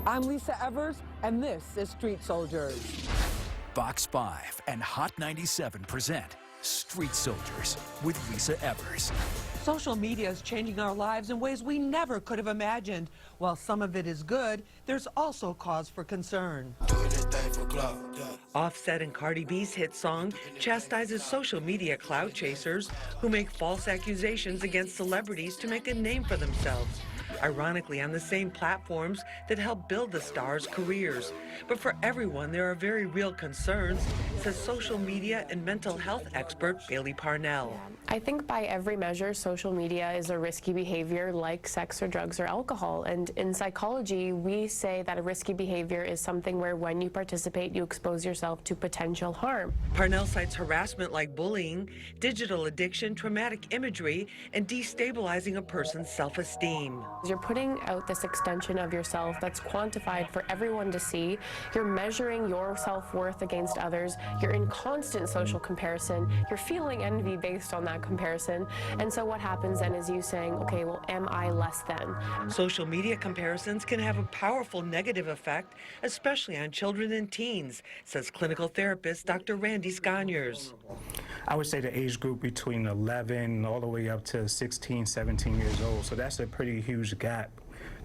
I'm Lisa Evers, and this is Street Soldiers. Fox 5 and Hot 97 present Street Soldiers with Lisa Evers. Social media is changing our lives in ways we never could have imagined. While some of it is good, there's also cause for concern. Offset and Cardi B's hit song chastises social media clout chasers who make false accusations against celebrities to make a name for themselves. Ironically, on the same platforms that help build the stars' careers. But for everyone, there are very real concerns, says social media and mental health expert Bailey Parnell. I think by every measure, social media is a risky behavior like sex or drugs or alcohol. And in psychology, we say that a risky behavior is something where when you participate, you expose yourself to potential harm. Parnell cites harassment like bullying, digital addiction, traumatic imagery, and destabilizing a person's self-esteem. You're putting out this extension of yourself that's quantified for everyone to see. You're measuring your self-worth against others. You're in constant social comparison. You're feeling envy based on that comparison. And so what happens then is you saying, okay, well, am I less than? Social media comparisons can have a powerful negative effect, especially on children and teens, says clinical therapist Dr. Randy Sconyers. I would say the age group between 11 all the way up to 16, 17 years old. So that's a pretty huge gap.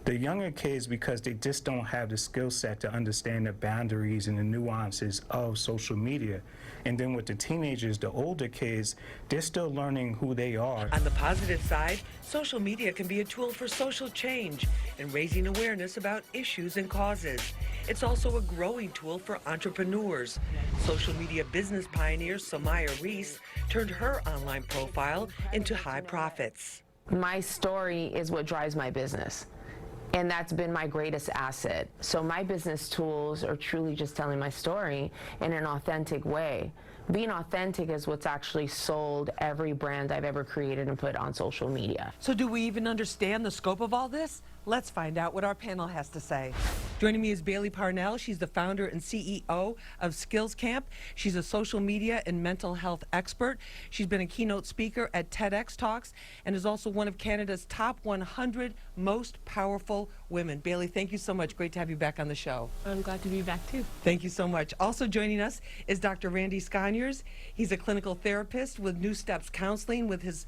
The younger kids, because they just don't have the skill set to understand the boundaries and the nuances of social media. And then with the teenagers, the older kids, they're still learning who they are. On the positive side, social media can be a tool for social change and raising awareness about issues and causes. It's also a growing tool for entrepreneurs. Social media business pioneer Samaya Reese turned her online profile into high profits. My story is what drives my business. And that's been my greatest asset. So my business tools are truly just telling my story in an authentic way. Being authentic is what's actually sold every brand I've ever created and put on social media. So do we even understand the scope of all this? Let's find out what our panel has to say. Joining me is Bailey Parnell. She's the founder and CEO of Skills Camp. She's a social media and mental health expert. She's been a keynote speaker at TEDx Talks and is also one of Canada's top 100 most powerful women. Bailey, thank you so much. Great to have you back on the show. I'm glad to be back too. Thank you so much. Also joining us is Dr. Randy Sconyers. He's a clinical therapist with New Steps Counseling with his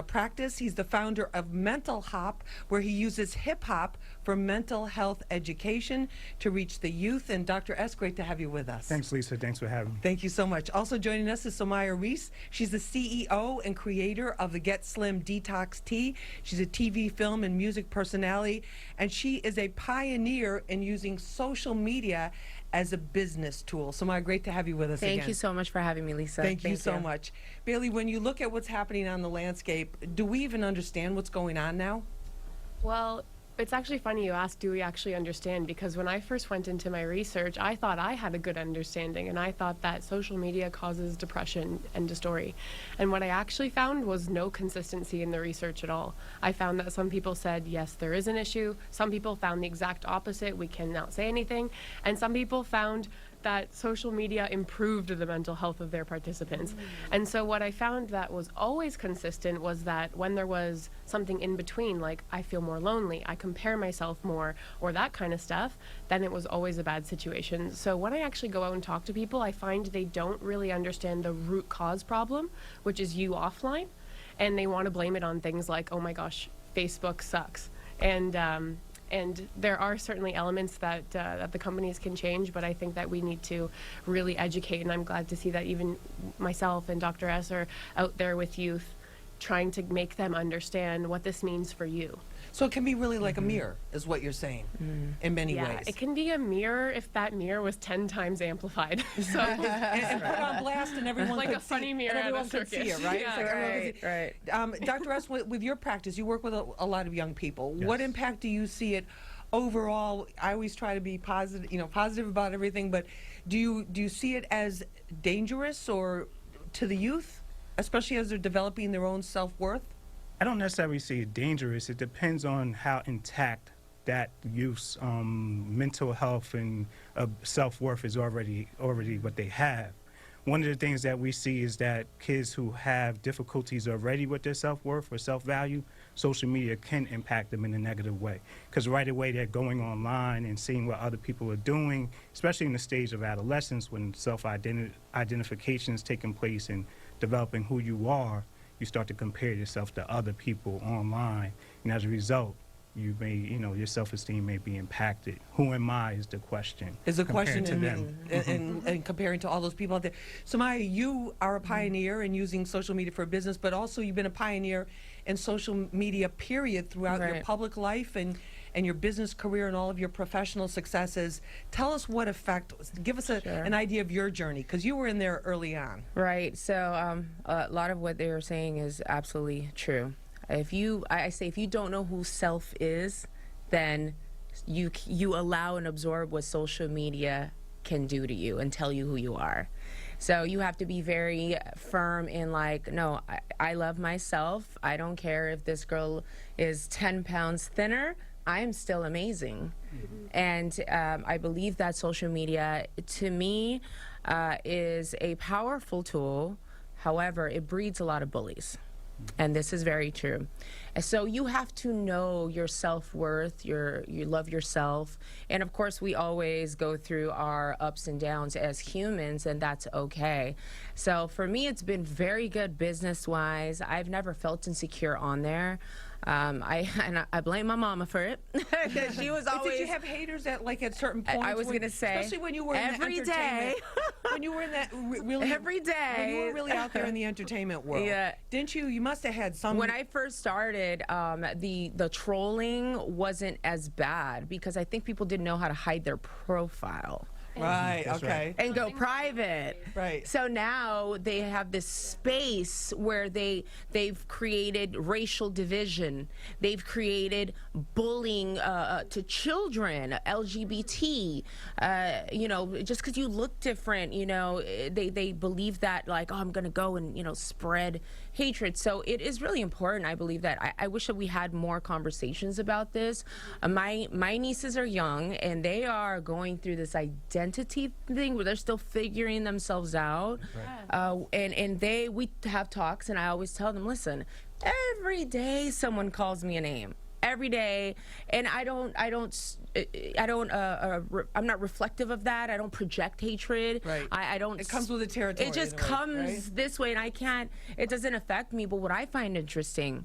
practice. He's the founder of Mental Hop, where he uses hip hop for mental health education to reach the youth. And Dr. S., great to have you with us. Thanks, Lisa. Thanks for having me. Thank you so much. Also joining us is Samaya Reese. She's the CEO and creator of the Get Slim Detox Tea. She's a TV, film, and music personality, and she is a pioneer in using social media as a business tool. Samaya, great to have you with us again. Thank you so much for having me, Lisa. Thank you so much. Bailey, when you look at what's happening on the landscape, do we even understand what's going on now? Well, it's actually funny you ask, do we actually understand? Because when I first went into my research, I thought I had a good understanding, and I thought that social media causes depression, end of story. And what I actually found was no consistency in the research at all. I found that some people said, yes, there is an issue. Some people found the exact opposite, we cannot say anything. And some people found that social media improved the mental health of their participants. And so what I found that was always consistent was that when there was something in between, like I feel more lonely, I compare myself more, or that kind of stuff, then it was always a bad situation. So when I actually go out and talk to people, I find they don't really understand the root cause problem, which is you offline, and they want to blame it on things like, oh my gosh, Facebook sucks. And there are certainly elements that the companies can change, but I think that we need to really educate, and I'm glad to see that even myself and Dr. S are out there with youth trying to make them understand what this means for you. So it can be really like a mirror, is what you're saying, in many ways. It can be a mirror if that mirror was 10 times amplified. So and put on blast, and everyone like could a funny see, mirror and everyone at a could see circus. it, right? Yeah, It's like everyone could see. right. Dr. S., with your practice, you work with a lot of young people. Yes. What impact do you see it overall? I always try to be positive, positive about everything, but do you see it as dangerous or to the youth, especially as they're developing their own self-worth? I don't necessarily see it dangerous. It depends on how intact that youth's mental health and self-worth is already what they have. one of the things that we see is that kids who have difficulties already with their self-worth or self-value, social media can impact them in a negative way. Because right away they're going online and seeing what other people are doing, especially in the stage of adolescence when self-identification is taking place and developing who you are. You start to compare yourself to other people online, and as a result, you may, your self-esteem may be impacted. Who am I is the question. Is a question compared to them. and comparing to all those people out there. So Maya, you are a pioneer in using social media for business, but also you've been a pioneer in social media, period, throughout your Right. public life and your business career and all of your professional successes. Tell us what effect, give us an idea of your journey, because you were in there early on. Right. So a lot of what they were saying is absolutely true. I say if you don't know who self is, then you allow and absorb what social media can do to you and tell you who you are. So you have to be very firm in like, no, I love myself. I don't care if this girl is 10 pounds thinner. I'm still amazing. And I believe that social media, to me, is a powerful tool. However, it breeds a lot of bullies. And this is very true. And so you have to know your self-worth, you love yourself. And of course, we always go through our ups and downs as humans, and that's okay. So for me, it's been very good business-wise. I've never felt insecure on there. I blame my mama for it. 'Cause she was But always. did you have haters at certain points? I was gonna say, especially when you were every in the day. when you were in that really Every day. when you were really out there in the entertainment world. Yeah. Didn't you? You must have had some. When I first started, the trolling wasn't as bad because I think people didn't know how to hide their profile Right. That's Okay. and go private. Right. So now they have this space where they've created racial division. They've created bullying to children, LGBT. Just because you look different, they believe that like, oh, I'm gonna go and spread hatred. So it is really important. I believe that I wish that we had more conversations about this. My nieces are young and they are going through this identity thing where they're still figuring themselves out. And we have talks, and I always tell them, listen, every day someone calls me a name. Every day, and I'm not reflective of that. I don't project hatred. Right. I don't. It comes with the territory. It just in a way, comes right? this way, and it doesn't affect me. But what I find interesting,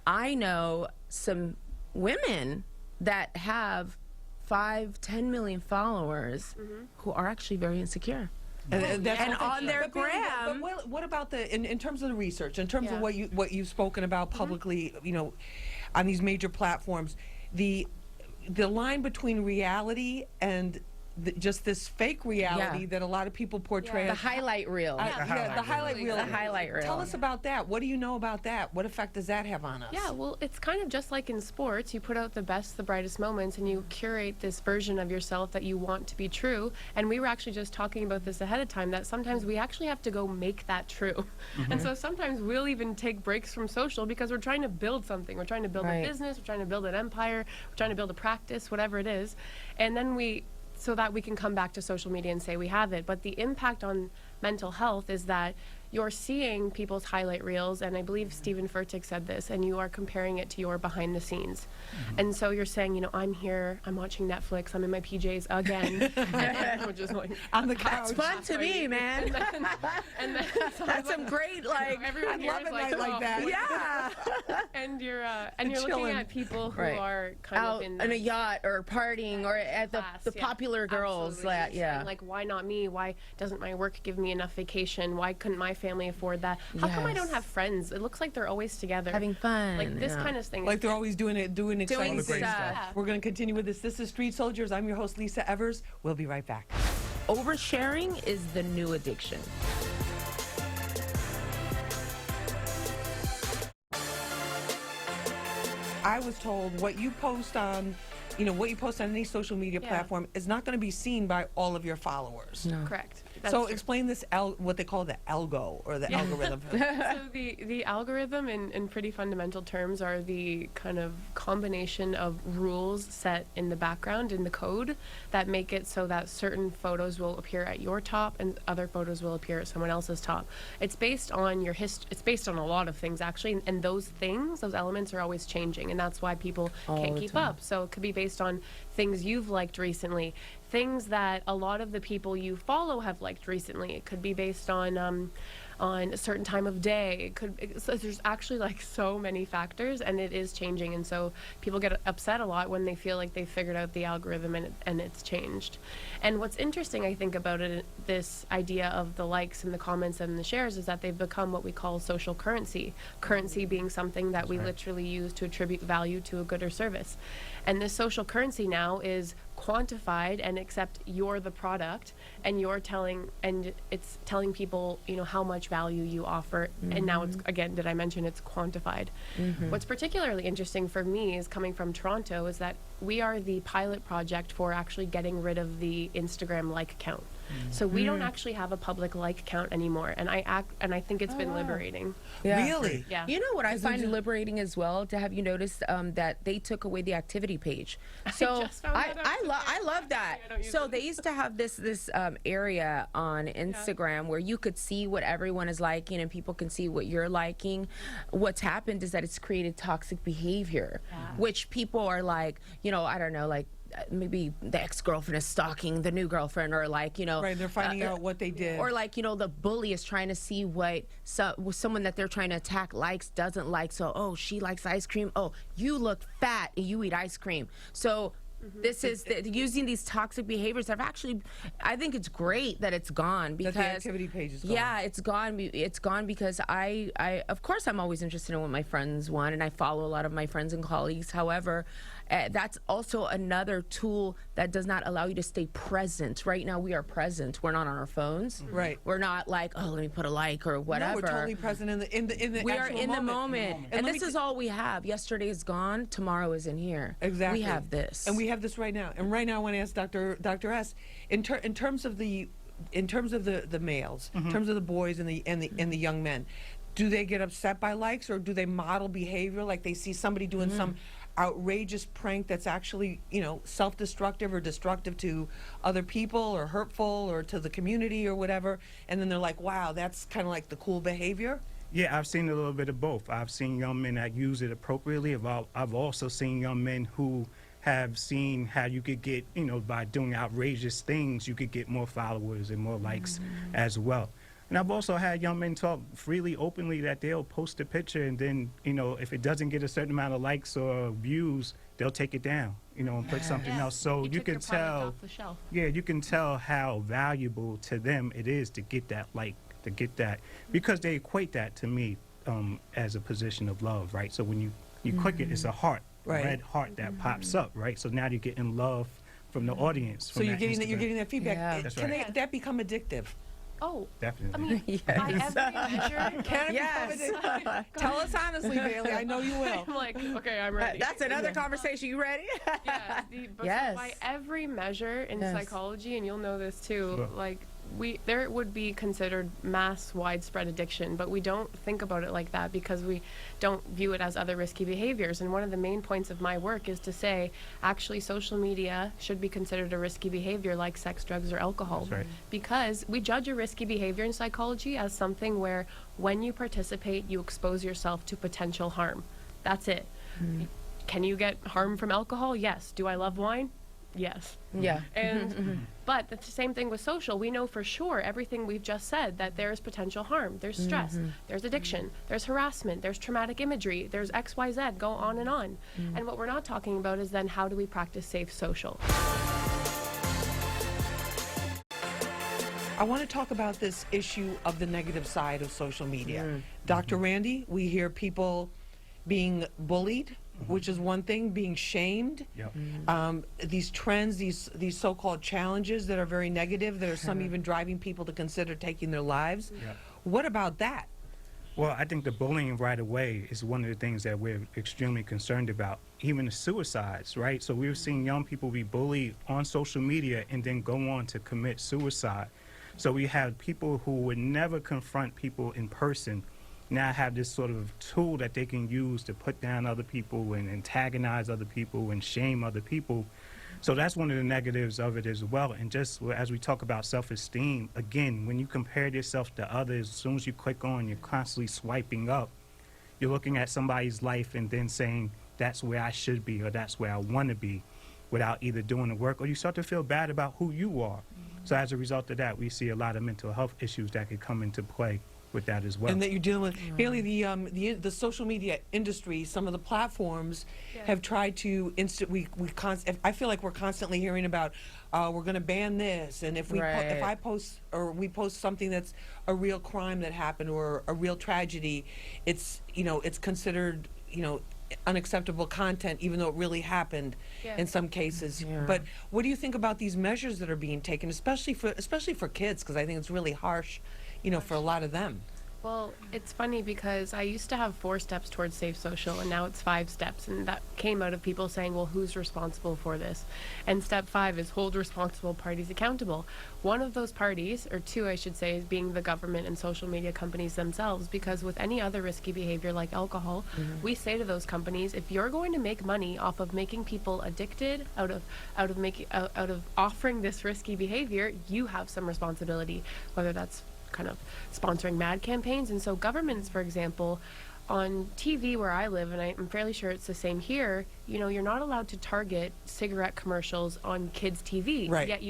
I know some women that have 5-10 million followers who are actually very insecure. And that's And what they- on their but Bailey, gram- but what about in terms of the research, in terms of Yeah. what you've spoken about publicly, on these major platforms, the line between reality and just this fake reality Yeah. that a lot of people portray. The as- highlight reel. the highlight reel. The highlight reel. Tell us about that. What do you know about that? What effect does that have on us? Yeah, well, it's kind of just like in sports. You put out the best, the brightest moments, and you curate this version of yourself that you want to be true. And we were actually just talking about this ahead of time, that sometimes we actually have to go make that true. And so sometimes we'll even take breaks from social because we're trying to build something. We're trying to build Right. a business, we're trying to build an empire, we're trying to build a practice, whatever it is. And then so that we can come back to social media and say we have it. But the impact on mental health is that you're seeing people's highlight reels, and I believe Stephen Furtick said this, and you are comparing it to your behind the scenes. And so you're saying, I'm here, I'm watching Netflix, I'm in my PJs again. and we're just like, On the couch. It's fun to me, man. and then That's some great, like, everyone here love is a like, night like oh, that. yeah. And you're looking chilling. at people who Right. are kind Out of in on a yacht or partying or at the class, yeah. popular girls. Absolutely. Yeah. Like, why not me? Why doesn't my work give me enough vacation? Why couldn't my family afford that? How come I don't Yes. have friends? It looks like they're always together. Having fun. Like this yeah. kind of thing. Like they're always doing exciting Doing things. stuff. We're going to continue with this. This is Street Soldiers. I'm your host, Lisa Evers. We'll be right back. Oversharing is the new addiction. I was told what you post on, what you post on any social media Yeah. platform is not going to be seen by all of your followers. No. Correct. So true. explain this, what they call the algo or the algorithm. So the algorithm in pretty fundamental terms are the kind of combination of rules set in the background in the code that make it so that certain photos will appear at your top and other photos will appear at someone else's top. It's based on your it's based on a lot of things actually, and those things, those elements are always changing, and that's why people can't keep up. So it could be based on things you've liked recently, things that a lot of the people you follow have liked recently. It could be based on a certain time of day. It could. So there's actually like so many factors, and it is changing. And so people get upset a lot when they feel like they've figured out the algorithm and it's changed. And what's interesting, I think, about it, this idea of the likes and the comments and the shares, is that they've become what we call social currency. Currency being something that we literally use to attribute value to a good or service. And this social currency now is quantified, and except you're the product and you're telling, and it's telling people, you know, how much value you offer. And now it's, again, did I mention it's quantified? What's particularly interesting for me is coming from Toronto is that we are the pilot project for actually getting rid of the Instagram like count. So we don't actually have a public like count anymore, and I think it's been liberating. Yeah. Really? Yeah. You know what I find liberating as well? To have you noticed that they took away the activity page. So just found that out I love that. I don't use So it. they used to have this area on Instagram where you could see what everyone is liking and people can see what you're liking. What's happened is that it's created toxic behavior, which people are like, you know, I don't know, like maybe the ex-girlfriend is stalking the new girlfriend, or like, you know, Right, they're finding out what they did. or like, you know, the bully is trying to see what someone that they're trying to attack likes, doesn't like. So, oh, she likes ice cream. Oh, you look fat and you eat ice cream. So this is using these toxic behaviors that have actually, I think it's great that it's gone, because the activity page is gone. Yeah, it's gone. It's gone because I of course I'm always interested in what my friends want, and I follow a lot of my friends and colleagues. However, that's also another tool that does not allow you to stay present. Right now we are present. We're not on our phones. Right. We're not like, oh, let me put a like or whatever. No, we're totally present in the We are actual in the moment. And And let this me is all we have. Yesterday is gone. Tomorrow isn't here. Exactly. We have this. And we have this right now. And right now I want to ask Dr. S, in terms of the males, in terms of the boys and the young men, do they get upset by likes, or do they model behavior like they see somebody doing some outrageous prank that's actually, you know, self-destructive or destructive to other people or hurtful or to the community or whatever, and then they're like, wow, that's kind of like the cool behavior? Yeah, I've seen a little bit of both. I've seen young men that use it appropriately. I've also seen young men who have seen how you could get, you know, by doing outrageous things, you could get more followers and more likes as well. And I've also had young men talk freely, openly, that they'll post a picture and then, you know, if it doesn't get a certain amount of likes or views, they'll take it down, you know, and put something else. So you took can your product tell, off the shelf. yeah, you can tell how valuable to them it is to get that like, to get that, because they equate that to me as a position of love, right? So when you click it, it's a heart, Right. red heart that pops up, right? So now you're getting love from the audience. So from you're that getting Instagram. that feedback. Yeah. That's Can right. that become addictive? Oh, I Definitely. mean, by every measure, Can it Yes. become addictive? Tell us honestly, Bailey. I know you will. I'm like, okay, I'm ready. That's another conversation. You ready? Yeah, but Yes. by every measure in Yes. psychology, and you'll know this too, Sure. like there would be considered mass widespread addiction, but we don't think about it like that because we don't view it as other risky behaviors. And one of the main points of my work is to say, actually, social media should be considered a risky behavior like sex, drugs, or alcohol. That's right. Because we judge a risky behavior in psychology as something where when you participate, you expose yourself to potential harm. That's it. Can you get harm from alcohol? Yes. Do I love wine? Yes. Yeah. And but the same thing with social. We know for sure everything we've just said, that there is potential harm. There's stress, there's addiction, there's harassment, there's traumatic imagery, there's XYZ, go on and on. And what we're not talking about is then how do we practice safe social? I want to talk about this issue of the negative side of social media. Dr. Randy, we hear people being bullied, which is one thing, being shamed. Yep. These trends, these so-called challenges that are very negative, there are some even driving people to consider taking their lives. Yep. What about that? Well, I think the bullying right away is one of the things that we're extremely concerned about. Even the suicides, right? So we're seeing young people be bullied on social media and then go on to commit suicide. So we have people who would never confront people in person now have this sort of tool that they can use to put down other people and antagonize other people and shame other people. So that's one of the negatives of it as well. And just as we talk about self-esteem, again, when you compare yourself to others, as soon as you click on, you're constantly swiping up. You're looking at somebody's life and then saying, that's where I should be or that's where I want to be, without either doing the work, or you start to feel bad about who you are. So as a result of that, we see a lot of mental health issues that could come into play with that as well. And that you're dealing with, Bailey, the social media industry, some of the platforms have tried to I feel like we're constantly hearing about we're going to ban this, and if if I post or we post something that's a real crime that happened or a real tragedy, it's it's considered unacceptable content, even though it really happened in some cases. But what do you think about these measures that are being taken, especially for kids? Because I think it's really harsh, for a lot of them. Well, it's funny because I used to have 4 steps towards safe social, and now it's 5 steps, and that came out of people saying, well, who's responsible for this? And step 5 is hold responsible parties accountable. One of those parties, or 2 I should say, is being the government and social media companies themselves, because with any other risky behavior like alcohol, we say to those companies, if you're going to make money off of making people addicted, out of offering this risky behavior, you have some responsibility, whether that's kind of sponsoring mad campaigns. And so governments, for example, on TV where I live, and I'm fairly sure it's the same here, you're not allowed to target cigarette commercials on kids' TV. Right. Yet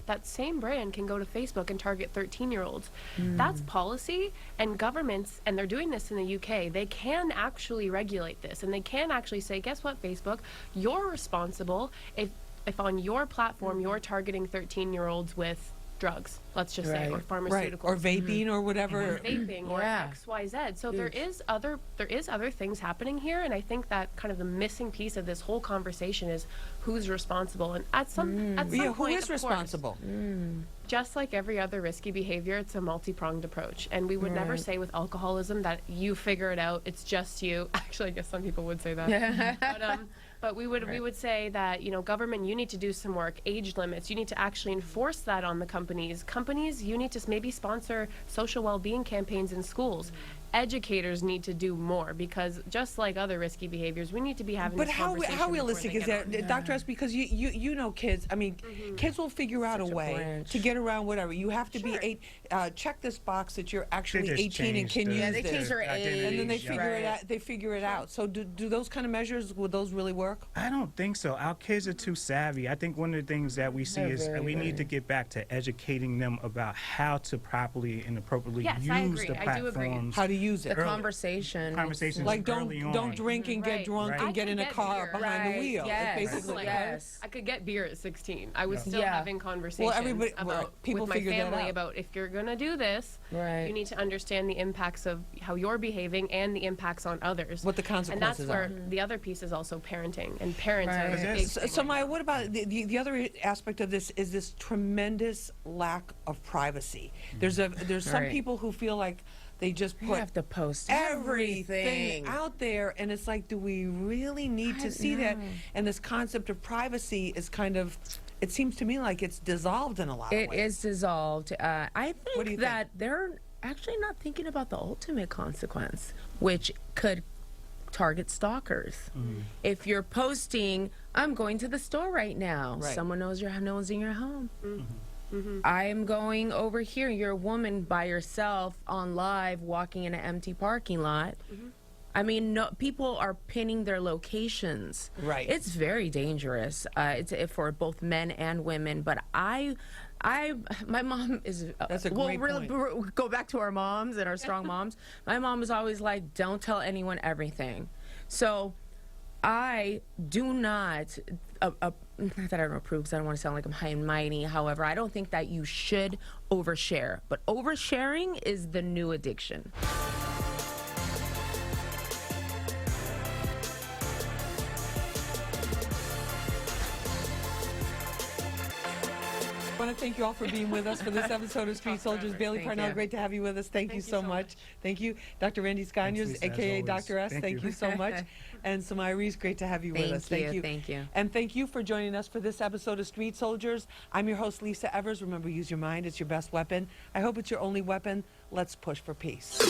that same brand can go to Facebook and target 13-year-olds. That's policy, and governments, and they're doing this in the UK, they can actually regulate this, and they can actually say, guess what, Facebook, you're responsible if on your platform you're targeting 13-year-olds with drugs, let's just say, or pharmaceuticals, or vaping, or whatever, vaping, or XYZ. So there is other things happening here, and I think that kind of the missing piece of this whole conversation is who's responsible. And at some point, who is of responsible? Course, just like every other risky behavior, it's a multi-pronged approach, and we would never say with alcoholism that you figure it out, it's just you. Actually, I guess some people would say that. But we would say that, government, you need to do some work. Age limits, you need to actually enforce that on the companies. Companies, you need to maybe sponsor social well-being campaigns in schools. Educators need to do more, because just like other risky behaviors, we need to be having this conversation. But how realistic is that, Dr. S? Because you know kids. I mean, kids will figure out a way to get around whatever. You have to be check this box that you're actually 18 and can use they this. change their age, and then they figure it out. They figure it out. So do those kind of measures, would those really work? I don't think so. Our kids are too savvy. I think one of the things that we see is we need to get back to educating them about how to properly and appropriately use the platforms. How to use it. The conversations like early on. don't drink and get drunk and get in a car behind the wheel. Yes. Basically, I could get beer at 16. I was still having conversations people with my figure that family out. about if you're gonna do this, you need to understand the impacts of how you're behaving and the impacts on others. What the consequences are. And that's where the other piece is also parenting, and parents are a big thing. So Maya, what about the other aspect of this is this tremendous lack of privacy. There's some people who feel like they just put have to post everything out there, and it's like, do we really need to see that? And this concept of privacy is kind of, it seems to me like it's dissolved in a lot of ways. It is dissolved. I What do you think that they're actually not thinking about the ultimate consequence, which could target stalkers. If you're posting, I'm going to the store right now, someone knows no one's in your home. I'm going over here. You're a woman by yourself on live walking in an empty parking lot. I mean, no, people are pinning their locations. It's very dangerous. It's for both men and women. But my mom is. That's a great point. Go back to our moms and our strong moms. My mom was always like, "Don't tell anyone everything." So, I do not. Not that I don't approve, because I don't want to sound like I'm high and mighty. However, I don't think that you should overshare. But oversharing is the new addiction. I want to thank you all for being with us for this episode of Street Soldiers. Bailey Thank Parnell, you. great to have you with us. Thank you so much. Thank you. Dr. Randy Scaniers, Lisa, as a.k.a. always. Dr. S, Thank thank you. you so much. And Samaya Reese, great to have you with us. Thank you. And thank you for joining us for this episode of Street Soldiers. I'm your host, Lisa Evers. Remember, use your mind. It's your best weapon. I hope it's your only weapon. Let's push for peace.